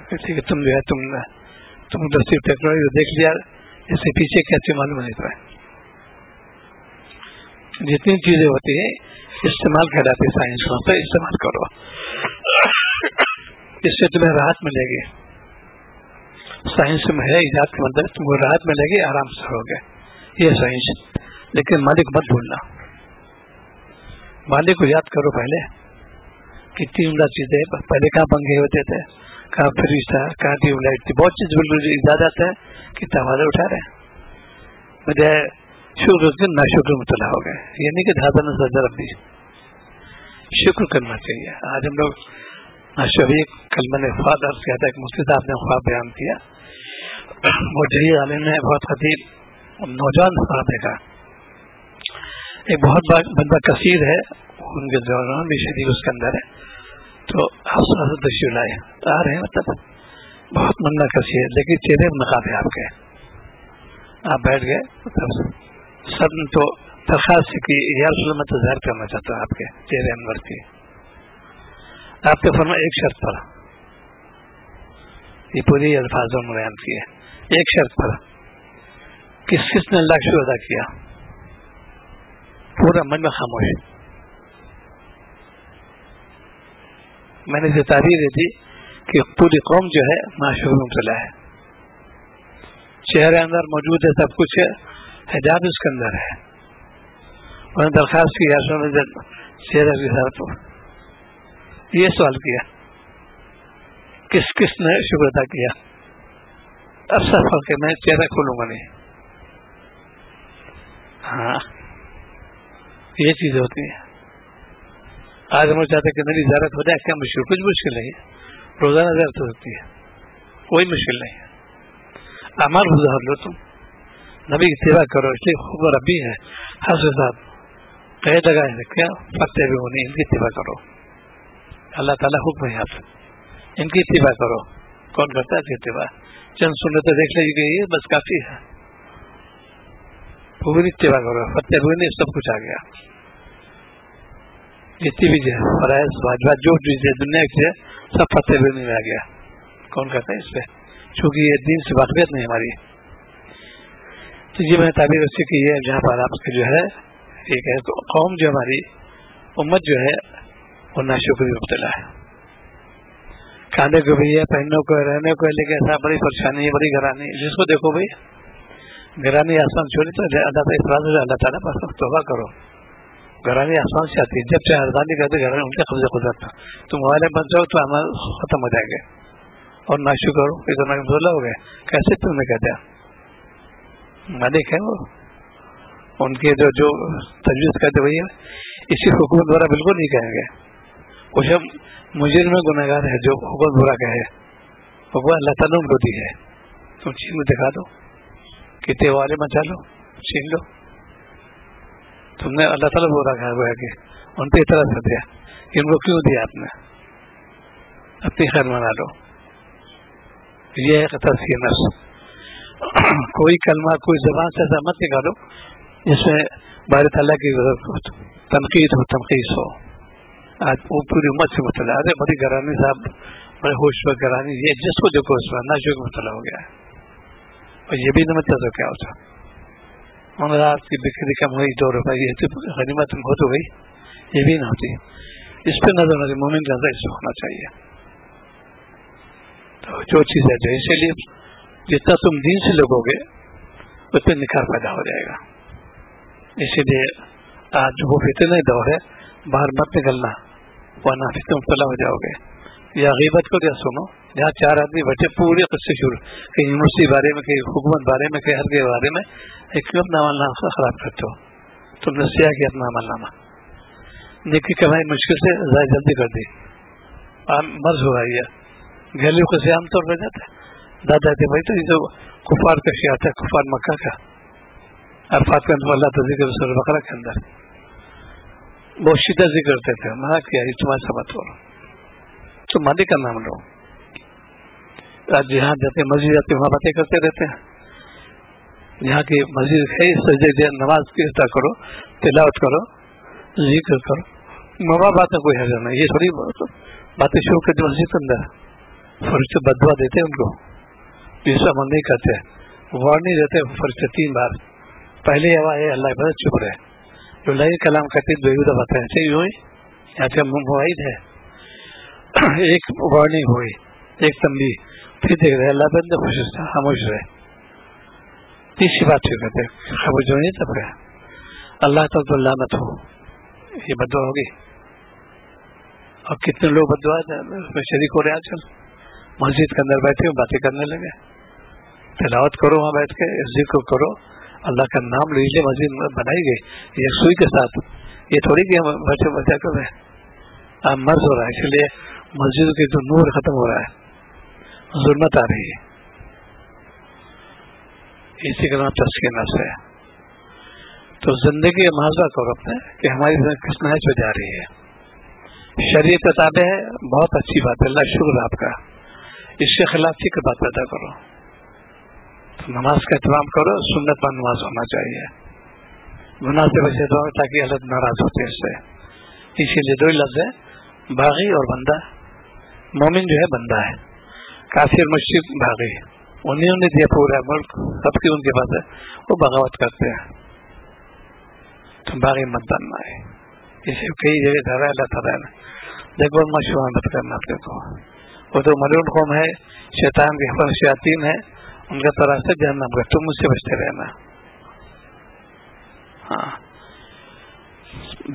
ٹھیک ہے تم جو ہے تم تو صرف ٹیکنالوجی دیکھ لیا، اس سے پیچھے کیسے معلوم نہیں پائے، جتنی چیزیں ہوتی ہیں استعمال کراتے سائنس کو، استعمال کرو، اس سے تمہیں راحت ملے گی. سائنس میں ہے ایجاد کے مطلب تم کو راحت ملے گی, آرام سے ہوگے, یہ سائنس. لیکن مالک مت بھولنا, مالک کو یاد کرو. پہلے کتنی عمدہ چیزیں, پہلے کہاں پنکھے ہوتے تھے, کہاں فریج تھا, کہاں ٹیوب لائٹ تھی, بہت چیز بالکل ایجادات ہیں کہ تبادلہ اٹھا رہے ہیں. مجھے شکر کے نا شکر مطلع ہو گئے, یعنی کہ دھادا نے سجا رکھ دی. شکر کرنا چاہیے. آج ہم لوگ شبھی کل میں نے خواب عرض کیا تھا کہ مفتی صاحب نے خواب بیان کیا. وہ جلیل عالم نے بہت خطیب نوجوان خواب دیکھا. ایک بہت بندہ کثیر ہے, ان کے دوران بھی شدید اس کے اندر ہے, تو حضرت تشریف لائے آ رہے ہیں, مطلب بہت منگا کثیر ہے, لیکن چہرے میں نقاب ہے آپ کے. آپ بیٹھ گئے, مطلب سب نے تو درخواست کی یا رسول اللہ, میں تو ظاہر کرنا چاہتا ہوں آپ کے چہرے انور کی. آپ کے فرما ایک شرط پر, یہ پوری الفاظوں میں بیان کی ہے, ایک شرط پر, کس کس نے اللہ کا شکر ادا کیا. پورا من میں خاموش. میں نے یہ تعبیر دی تھی کہ پوری قوم جو ہے معشوق مبتلا ہے, چہرے اندر موجود ہے, سب کچھ ہے, حجاب اس کے اندر ہے. انہوں نے درخواست کی چہرے کے ساتھ یہ سوال کیا, کس کس نے شکر ادا کیا. اب سب فرق ہے, میں چہرہ کھولوں گا نہیں. ہاں یہ چیزیں ہوتی ہیں. آج ہم چاہتے کہ میری زیارت ہو جائے, کیا مشکل, کچھ مشکل نہیں ہے. روزانہ زیارت ہو سکتی ہے, کوئی مشکل نہیں ہے. اعمال گزار لو, تم نبی کی اتباع کرو, اس لیے خوب ربی ہے ہر صاحب کہے جگہ ہے کیا فتح بھی ہونی, ان کی اتباع کرو. اللہ تعالیٰ حکم ہے آپ, ان کی اتباع کرو. کون کرتا ہے اتباع؟ چند سنتیں دیکھ لے گئی, بس کافی ہے. پوری اتباع کرو, فتح بھی نہیں, سب کچھ آ گیا. جتنی بھی فرائض واجبات جو چیزیں دنیا کی ہے سب فتح بھی نہیں آ گیا. کون کرتا ہے اس پہ؟ چونکہ یہ دین سے واقفیت نہیں ہماری. تو یہ میں نے تعبیر اس سے کی ہے, جہاں پر آپ کے جو ہے ایک ہے قوم جو ہماری امت جو ہے وہ ناشکری مبتلا ہے. کھانے کو بھی ہے, پہننے کو, رہنے کو, لیکن ایسا بڑی پریشانی ہے, بڑی گھرانی. جس کو دیکھو بھائی گھرانی آسمان چھوڑی تو اللہ تعالیٰ پر توبہ کرو. گھرانی آسمان سے آتی ہے, جب چاہے ارزانی کرتے گھرانی ان کے قبضے قدرت تھا. تم والے بن جاؤ تو عمل ختم ہو جائے گا, اور ناشکر ہو اتنا مبتلا ہو گئے. کیسے تم نے کہتے مالک ہے وہ, ان کے جو تجویز کرتے وہی ہے. اسی حکومت برا بالکل نہیں کہیں گے. وہ جب مجرم میں گناہ گار ہے جو حکومت برا کہے, حکومت اللہ تعالیٰ نے دی ہے. تم چین میں دکھا دو, کتنے والے مچا لو, چھین لو. تم نے اللہ تعالیٰ برا کہا ہوا ہے کہ ان پہ اعتراض کر دیا کہ ان کو کیوں دیا آپ نے, اپنی خیر منا لو. یہ ہے تزکیہ نفس. کوئی کلمہ کوئی زبان سے ایسا مت نکالو جس میں بار تعالیٰ کی تنقید ہو, تنقید ہو. آج وہ پوری امت سے مطلع, ارے بڑی گرانی صاحب, بڑے ہوش پر گرانی, یہ جس کو دیکھو اس میں ناشکر مطلع ہو گیا ہے. اور یہ بھی نہ مطلب تو کیا ہوتا, انہوں نے آپ کی بکری کم ہوئی 2 روپئے, یہ تو غنیمت ہو تو گئی, یہ بھی نہ ہوتی. اس پہ نظر نظر مومن کا نظر اس ہونا چاہیے. تو جو چیز ہے جو اسی لیے جتنا تم دین سے لگو گے اس پہ نکھار پیدا ہو جائے گا. اسی لیے آج وہ فتنہ دور ہے, باہر مت نکلنا ورنہ فتنہ مبتلا ہو جاؤ گے. یا غیبت کو کیا سنو, جہاں 4 آدمی بیٹھے پورے قصے شروع, کہیں یونیورسٹی بارے میں, کہیں حکومت بارے میں, کہیں ہر کے بارے میں, ایک اپنا عمل نامہ خراب کرتے ہو. تم نے سیاہ کیا اپنا عمل نامہ, نیکی کمائی مشکل سے ضائع جلدی کر دی, مرض ہو رہی ہے. گھریلو قصے عام طور پہ جاتے ہیں دادا تھے بھائی, تو یہ جو کفار کا شیعہ تھا, کفار مکہ کا, عرفات کا اللہ تو ذکر سورہ بقرہ کے اندر بہت شدت ذکر کرتے تھے. منع کیا اجتماع سبت ہو, تو مالک کا نام لو. آج جہاں جاتے مسجد جاتے وہاں باتیں کرتے رہتے ہیں. یہاں کی مسجد ہے, سجدے نماز کی ادا کرو, تلاوت کرو, ذکر کرو. ماں بات میں کوئی حضر نہیں. یہ تھوڑی باتیں شروع کرتے مسجد کے اندر, فرشتے بدوا دیتے ان کو, اس عمل نہیں کرتے, وارننگ دیتے فرشتے 3 بار. پہلے ہوا ہے اللہ کے چپ رہے, جو اللہ کلام کرتے بےحدہ باتیں ایسے ہی ہوئی, یہاں سے مواعید ہے. ایک وارننگ ہوئی، ایک تنبیہ، پھر دیکھ رہے اللہ بندے خوش تھا، خاموش رہے، تیسری بات پھر کہتے خاموش ہو نہیں تب گیا اللہ تعالیٰ تو لعنت ہو، یہ بدعا ہوگی۔ اور کتنے لوگ بدعا میں شریک ہو رہے ہیں آج کل، مسجد کے اندر بیٹھے باتیں کرنے لگے، تلاوت کرو وہاں بیٹھ کے، ذکر کرو، اللہ کا نام لیجیے، مسجد بنائی گئی یکسوئی کے ساتھ، یہ تھوڑی کہ ہم بچے بچا کر رہے ہیں، اب مرض ہو رہا ہے، اس لیے مسجد کے جو نور ختم ہو رہا ہے، ظلمت آ رہی ہے، اسی کا نام تزکیہ نفس ہے۔ تو زندگی محاذہ کرو اپنے کہ ہماری زندگی کس نہج پہ جا رہی ہے، شریعت کتابیں ہے، بہت اچھی بات ہے، اللہ شکر آپ کا، اس کے خلاف فکر بات پیدا کرو، نماز کا اہتمام کرو، سنت پر نماز ہونا چاہیے، گناہ سے بچے دو تاکہ اللہ ناراض ہوتے اس سے، اسی لیے دو لفظ ہے، باغی اور بندہ۔ مومن جو ہے بندہ ہے، کافر مشرک باغی، انہوں نے دیا پورا ملک، سب کی ان کے پاس ہے، وہ بغاوت کرتے ہیں، تو باغی مت بننا ہے، اسے کئی جگہ دھرا اللہ تعالیٰ نے دیکھو مشہور مت کرنا، دیکھو وہ تو ملعون قوم ہے، شیطان کے شیاطین ہے، ان کا تراست جہنم کا، تم مجھ سے بچتے رہنا۔ ہاں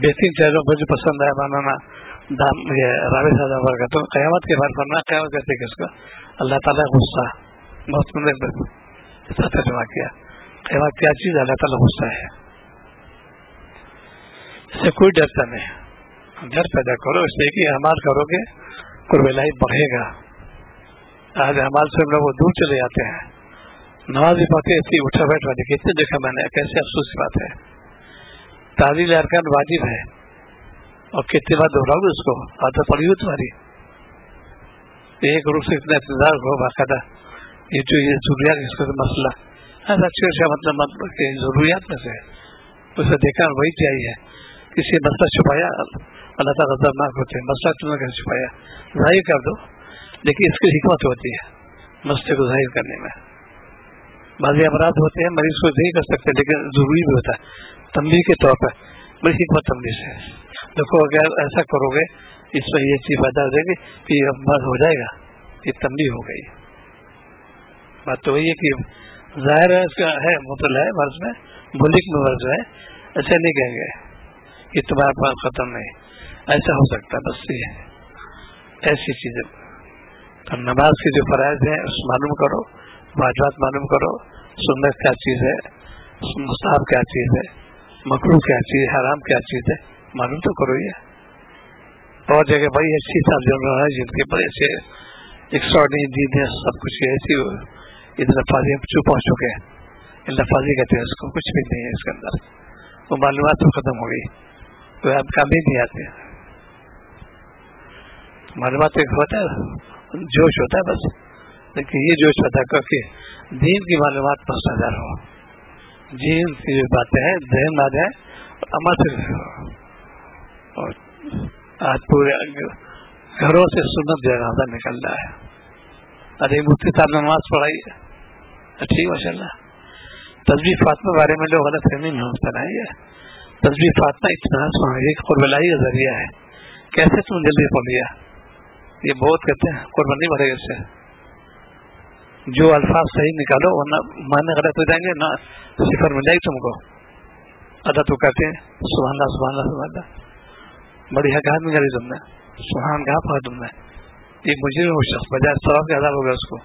بہترین چیزوں مجھے پسند ہے بنانا راوی صاحب کا، تو قیامت کے بعد فرمایا، قیامت کہتے کس کا؟ اللہ تعالیٰ غصہ، بہت ایسا ترجمہ کیا، قیامت کیا چیز؟ اللہ تعالیٰ غصہ ہے، اس سے کوئی ڈرتا نہیں، ڈر پیدا کرو اس لیے کہ اعمال کرو گے قرب الہی بڑھے گا۔ آج اعمال سے ہم لوگ دور چلے جاتے ہیں، نماز بھی پڑھتے ایسی اٹھا بیٹھ والی، کتنے دیکھا میں نے، کیسے افسوس کی بات ہے، تعلیل ارکان واجب ہے، اور کتنی بار دہراؤ گے اس کو، عادت پڑی ہو تمہاری، ایک روپ سے اتنا انتظار ہو باقاعدہ، یہ جو یہ ضروریات اس کا مسئلہ اچھا مطلب کہ ضروریات میں سے اسے دیکھا وہی چاہیے، کسی مسئلہ چھپایا اللہ تعالیٰ غضبناک ہوتے ہیں، مسئلہ تم نے کیسے چھپایا، ظاہر کر دو، لیکن اس کی حکمت ہوتی ہے مسئلے کو ظاہر کرنے میں، بعض امراض ہوتے ہیں مریض کو نہیں کر سکتے لیکن ضروری بھی ہوتا ہے، تنبیہ کے طور پر، بڑی حکمت تنبیہ سے دیکھو، اگر ایسا کرو گے اس میں یہ چیز پیدا ہو جائے گی کہ یہ مرض ہو جائے گا، یہ تنبیہ ہو گئی، بات تو وہی ہے کہ ظاہر ہے اس کا ہے مطلع ہے مرض میں، ملک میں مرض ہے، ایسا نہیں کہیں گے کہ تمہارا پاس ختم نہیں، ایسا ہو سکتا ہے، بس یہ ایسی چیزیں۔ تو نماز کے جو فرائض ہیں اس معلوم کرو، واجبات معلوم کرو، سنت کیا چیز ہے، مستحب کیا چیز ہے، مکروہ کیا چیز ہے، حرام کیا چیز ہے، معلوم تو کرو۔ یہ اور جگہ بڑی اچھی صاحب جنرل ہے جن کے بڑے سے ایکسٹراڈنری دین ہے، سب کچھ ایسی ادھر لفاظی ہم پہنچ چکے ہیں، لفاظی کہتے ہیں اس کو، کچھ بھی نہیں ہے اس کے اندر، وہ معلومات تو ختم ہو گئی، تو آپ کام ہی نہیں آتے، معلومات ایک ہوتا ہے جوش ہوتا ہے بس، لیکن یہ جوش پیدا کر کے دین کی معلومات پر نظر ہو، دین کی جو باتیں ہیں ذہن میں آ جائیں اور عمل سے، اور آج پورے گھروں سے سنت جنازہ نکل رہا ہے، ارے مفتی صاحب نے نماز پڑھائی ہے، ٹھیک ماشاء اللہ، تسبیح فاطمہ بارے میں لوگ غلط فہمی نہیں ہوتا ہے، تسبیح فاطمہ اطمینان ایک قرب الہی کا ذریعہ ہے، کیسے تم جلدی پڑھ لیا، یہ بہت کہتے ہیں قربان نہیں بڑھے گا اس سے، جو الفاظ صحیح نکالو ورنہ معنی غلط ہو جائیں گے، نہ صفر مل جائے گی تم کو، ادا تو کہتے ہیں سبحان اللہ سبحان اللہ سبحان اللہ، بڑی حقیقت نکالی تم نے، سبحان کہاں پڑھا تم نے، ایک مجرم وہ شخص بجائے ثواب کے عذاب ہو گیا اس کو،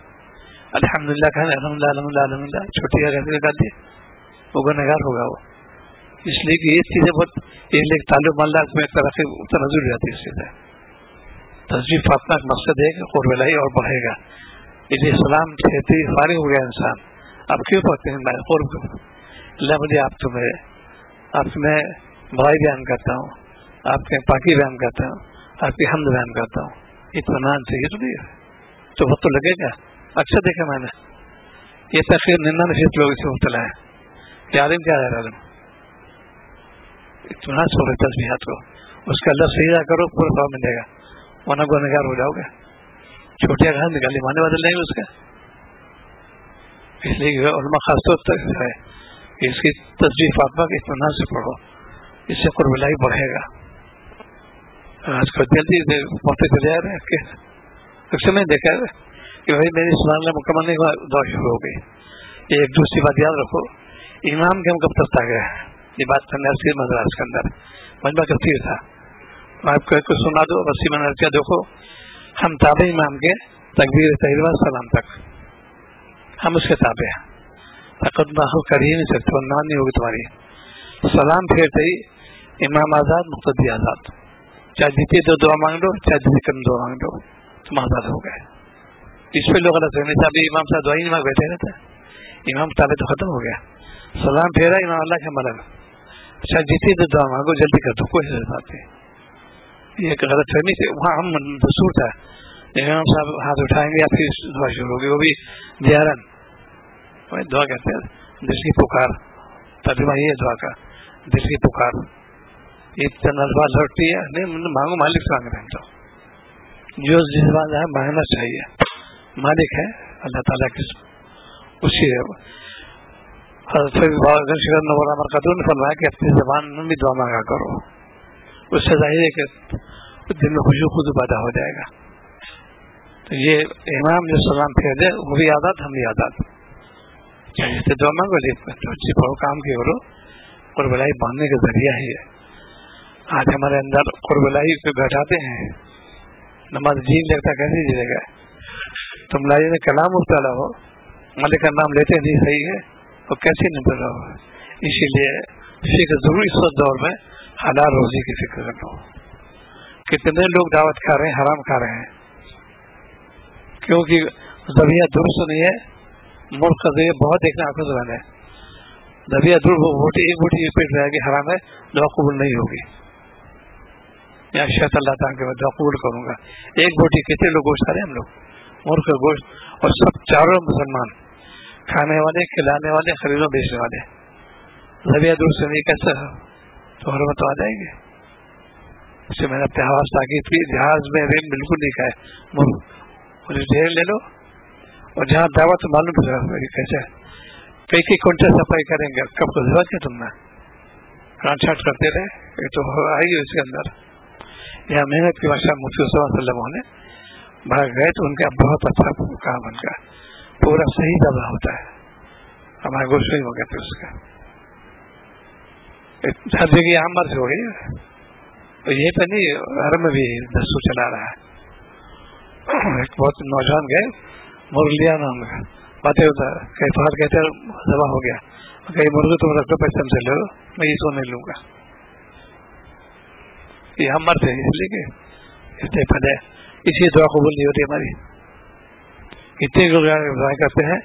الحمدللہ کہا الحمدللہ الحمدللہ الحمدللہ، چھوٹی حقیقت نکال دی، وہ گنہگار ہوگا وہ، اس لیے کہ یہ چیزیں بہت ایک تعلق اللہ میں ایک طرح سے تنزل جاتی ہے، اس سے تسبیح فاطمہ کا مقصد ہے کہ قرب الہی اور بڑھے گا، اس لیے اسلام سے فارغ ہو گیا انسان، اب کیوں پڑھتے ہیں میں قرب اللہ مجھے آپ میں بھائی بیان کرتا ہوں، آپ کے پاکی بیان کرتا ہوں، آپ کی حمد بیان کرتا ہوں، اطمینان سے، یہ تو نہیں ہے تو وقت تو لگے گا، اچھا دیکھا میں نے یہ تاخیر 99% لوگ اسے مبتلا ہے کہ عالم کیا ہے، عالم اطمینان سے ہو تسبیحات کو، اس کا اللہ سجدہ کرو پورا ثواب ملے گا، ورنہ گنہگار ہو جاؤ گے، چھوٹیا گھر نکالی مانے بدل نہیں اس کا، اس لیے علماء خاص طور پر ہے کہ اس کی تسبیح فاطمہ کے اطمینان سے پڑھو، اس سے قرب الہی بڑھے گا، آج کل جلدی پہنچتے چلے جا رہے ہیں. اکثر میں دیکھا ہے کہ بھائی میری سبحان اللہ مکمل نہیں ہوا، دعا شروع ہو گئی. ایک دوسری بات یاد رکھو، امام کے ہم کب تک آ گئے ہیں، یہ بات کرنے سے مدراس کے اندر مجمع کثیر تھا. آپ کو سنا دو وسیع منر کیا دیکھو، ہم تابع امام کے تکبیر تحریمہ سلام تک ہم اس کے تابع ہیں. تقدمہ کر ہی نہیں سکتے، نام نہیں ہوگی تمہاری. سلام پھیرتے ہی امام آزاد مقتدی آزاد، چاہے جتنی دو دعا مانگ لو چاہے جتنی کم دعا مانگ لو، تم آزاد ہو گئے. اس پہ لوگ غلط رہنے چاہیے. امام صاحب دعائی نہیں مانگ بیٹھے رہتے، امام تابع تو ختم ہو گیا. سلام پھیرا امام اللہ کے مرل، اچھا جتنی دو دعا مانگو جلدی کر دو، کوئی بات نہیں. یہ ایک غلط فہمی سے وہاں ہم دستور تھا، امام صاحب ہاتھ اٹھائیں گے یا پھر دعا شروع ہوگی، وہ بھی دیارن دعا کہتے ہیں، دل کی پکار. ترجمہ یہ دعا کا دل کی پکار. یہ چند الفاظ لوٹتی ہے نہیں، مانگو مالک سے مانگ رہے ہیں تو جو جس بات ہے مانگنا چاہیے. مالک ہے اللہ تعالیٰ کی اسی ہے. مرکز نے فرمایا کہ اپنی زبان میں بھی دعا مانگا کرو، اس سے ظاہر ہے کہ دل میں خوشی خود پیدا ہو جائے گا. تو یہ امام جو سلام پھیر دے وہ بھی آزاد، ہم بھی آزاد. چاہیے دعا مانگو اچھی پڑھو، کام کی کرو. قرب الہی باندھنے کا ذریعہ ہی ہے. آج ہمارے اندر قرب الہی کو گھٹاتے ہیں، نماز جین لگتا کیسے جیے گا. تم لائی میں کلام مبتلا ہو، مالک کا نام لیتے نہیں صحیح ہے تو کیسے نہیں بتا ہو. اسی لیے فکر ضروری اس دور میں حلال روزی کی فکر کرنا ہو. کتنے لوگ دعوت کھا رہے ہیں، حرام کھا رہے ہیں، کیونکہ ذبیحہ درست نہیں ہے. ملک کا ذریعہ بہت دیکھنا آپ کو زبان ہے. ذبیحہ درست ایک بوٹی پیٹ رہے گی حرام ہے، دعا قبول نہیں ہوگی. یا شاید اللہ تعالیٰ کے میں دعا قبول کروں گا. ایک بوٹی کتنے لوگ گوشت کھا رہے ہیں ہم لوگ، ملک کا گوشت، اور سب چاروں مسلمان کھانے والے، کھلانے والے، خریدنے بیچنے والے. ذبیحہ درست نہیں کیسا تو حرمت آ جائے گی. اس سے میں نے اپنے حواس تاکید کی، جہاز میں ریم بالکل نہیں کھائے، مجھے ڈھیر لے لو. اور جہاں دعوت معلوم کیسے کئی کنٹر صفائی کریں گے، کب کو ضرورت ہے تم نے کان چھٹ کرتے رہے. یہ تو آئی اس کے اندر یہاں محنت کی بادشاہ مفتی صلی اللہ علیہ وسلم نے بھاگ گئے تو ان کا بہت اچھا کام بن گیا. پورا صحیح دبا ہوتا ہے، ہمارے گوشت نہیں ہو گیا تھا اس کا. ہر جگہ عام مرض ہو گئی. تو یہ تو نہیں، ہر میں بھی دستور چلا رہا ہے. ایک بہت نوجوان گئے مرغلیا نام کا باتیں ہوتا ہے، کئی فہر کہتے ہیں ذبح ہو گیا، کئی مرغے تم رکھ دو پیسے ہم سے لے لو، میں یہ تو نہیں لوں گا. یہ ہم مرتے ہیں اس لیے کہ اس سے پہلے اسی دعا قبول نہیں ہوتی ہماری. اتنے لوگ دعائیں کرتے ہیں،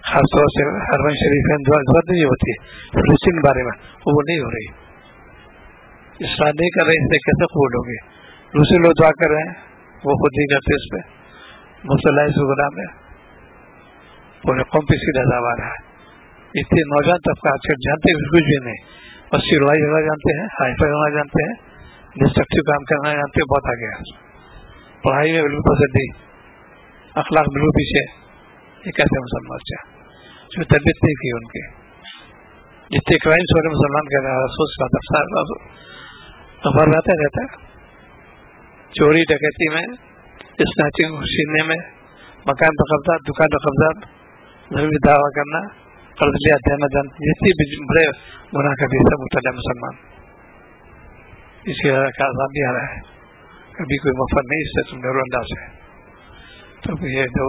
خاص طور سے حرمین شریف میں دعا ضرورت نہیں ہوتی، فلسطین کے بارے میں قبول نہیں ہو رہی. اسلام نہیں کر رہے، اس سے کیسے قبول ہوگی. دوسرے لوگ دعا کر رہے ہیں، وہ خود نہیں کرتے. اس پہ مسلح غلام ہے، پورے قوم پہ سیدھا دعوا رہا ہے. اتنے نوجوان طبقہ آج کل جانتے کچھ بھی نہیں، بس سروائی ہونا جانتے ہیں، ہائی فائی ہونا جانتے ہیں، ڈسٹرکٹیو کام کرنا جانتے ہیں. بہت آگے ہے، پڑھائی میں بالکل پسندی، اخلاق بالکل پیچھے. یہ کیسے مسلمان سے جو تربیت نہیں کی ان کی. جتنے کرائمس ہو رہے مسلمان کے افسوس کا تفصیل خبر رہتا ہے. چوری ڈکیتی میں، اسنیچنگ چھیننے میں، مکان پر قبضہ، دکان پر قبضہ، ضروری دعویٰ کرنا، قرض لیا دینا جانتے، جتنی بھی بڑے گناہ کا بھی سب مبتلا مسلمان. اس کے عذاب بھی آ رہا ہے، کبھی کوئی مفر نہیں اس سے تم ڈرو اللہ سے. تو یہ جو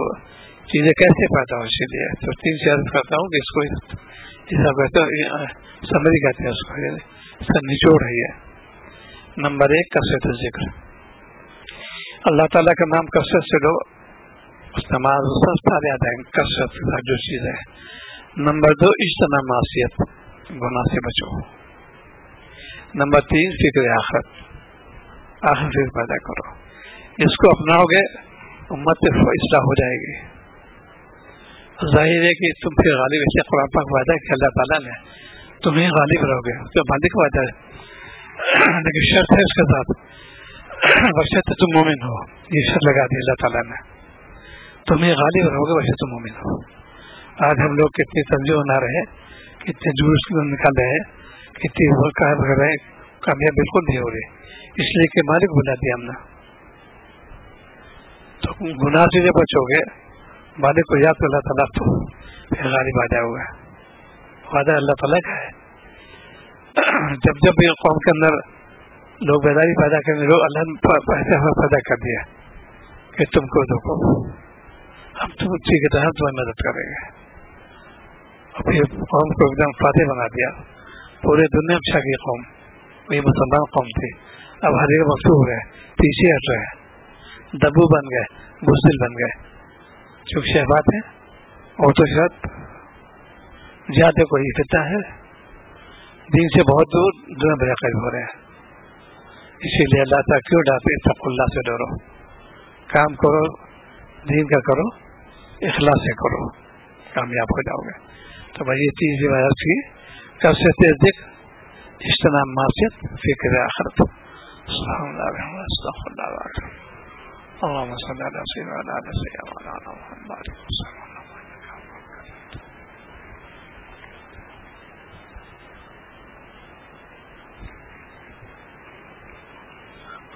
چیزیں کیسے پیدا ہو، اسی لیے تو 3 سے عرض کرتا ہوں کہ اس کو جیسا کہتے ہیں سمری کہتے ہیں اس کو، اس کا نچوڑ ہے. یہ نمبر 1 کثرت ذکر، اللہ تعالیٰ کا نام کثرت سے لو، اس نماز سستا یاد ہے کثرت جو چیز ہے. نمبر 2 اجتناب معصیت، گناہ سے بچو. نمبر 3 فکر آخرت، آخرت فکر پیدا کرو. اس کو اپناؤ گے امت اصلاح ہو جائے گی. ظاہر ہے کہ تم پھر غالب، ایسے قرآن پاک وعدہ ہے کہ اللہ تعالیٰ نے تمہیں غالب رہو گے، تو مالک وعدہ ہے، لیکن شرط ہے اس کے ساتھ بشرط تم مومن ہو. یہ شرط لگا دی اللہ تعالیٰ نے، تمہیں غالب رہو گے بشرط تم مومن ہو. آج ہم لوگ کتنی تنظیم بنا رہے ہیں، کتنے جلوس نکال رہے ہیں، کتنی کر رہے ہیں، کامیاب بالکل نہیں ہو رہی، اس لیے کہ مالک بلا دیا ہم نے. تو گناہ سے جب بچو گے مالک کو یاد کر اللہ تعالیٰ تو پھر غالب آ جاؤ گے. وعدہ اللہ تعالیٰ کا ہے. جب جب یہ قوم کے اندر لوگ بیداری پیدا کرنے لوگ اللہ نے پیدا کر دیا کہ تم کو دیکھو ہم تم ٹھیک ہے تمہیں مدد کریں گے، اور پھر قوم کو ایک دم فاتح بنا دیا. پورے دنیا میں چھا گئی قوم، وہی مسلمان قوم تھی. اب ہر ایک مفتوح ہے، پیچھے ہٹ رہے، دبو بن گئے، بزدل بن گئے. چونکہ شہبات ہیں اور تو شاید زیادہ کوئی فتنہ ہے، دین سے بہت دور دنیا بڑے قریب ہو رہے ہیں. اسی لیے اللہ تعالیٰ کیوں ڈالتے اتقوا اللہ سے ڈرو، کام کرو دین کا کرو، اخلاص سے کرو، کامیاب ہو جاؤ گے. تو بھائی یہ چیز روایت کی کب سے تیز ذکر اجتناب معصیت فکر آخرت. سبحان اللہ استغفر اللہ اللهم صل على سيدنا محمد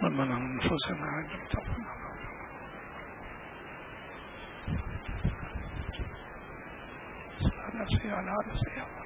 ربنا انفسنا صلی اللہ علیہ وسلم.